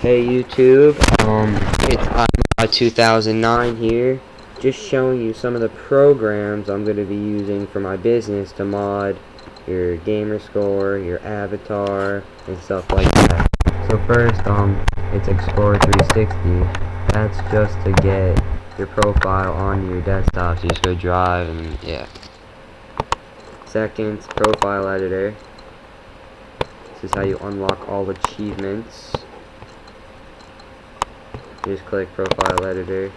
Hey YouTube, it's 2009 here, just showing you some of the programs I'm going to be using for my business to mod your gamerscore, your avatar, and stuff like that. So first, it's Explorer 360. That's just to get your profile onto your desktop, so you just go drive and yeah. Second, profile editor. This is how you unlock all achievements. You just click profile editor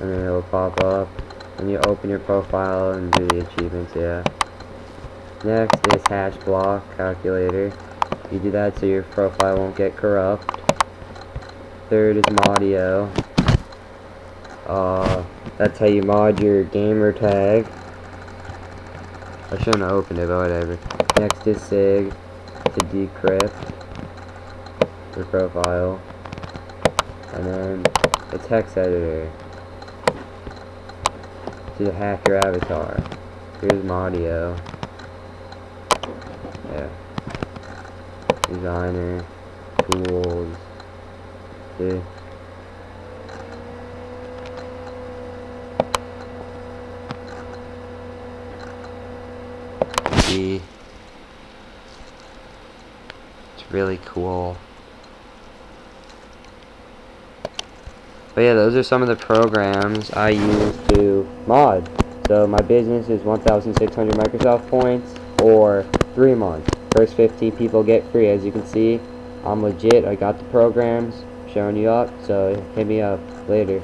and then it will pop up and you open your profile and do the achievements. Yeah. Next is hash block calculator. You do that so your profile won't get corrupt. Third is modio. That's how you mod your gamer tag. I shouldn't have opened it, but whatever. Next is sig to decrypt your profile. And then a text editor to hack your avatar. Here's Modio. Yeah. Designer. Tools. Yeah. See. It's really cool. But yeah, those are some of the programs I use to mod. So my business is 1,600 Microsoft points or 3 months. First 15 people get free. As you can see, I'm legit. I got the programs, showing you up. So hit me up later.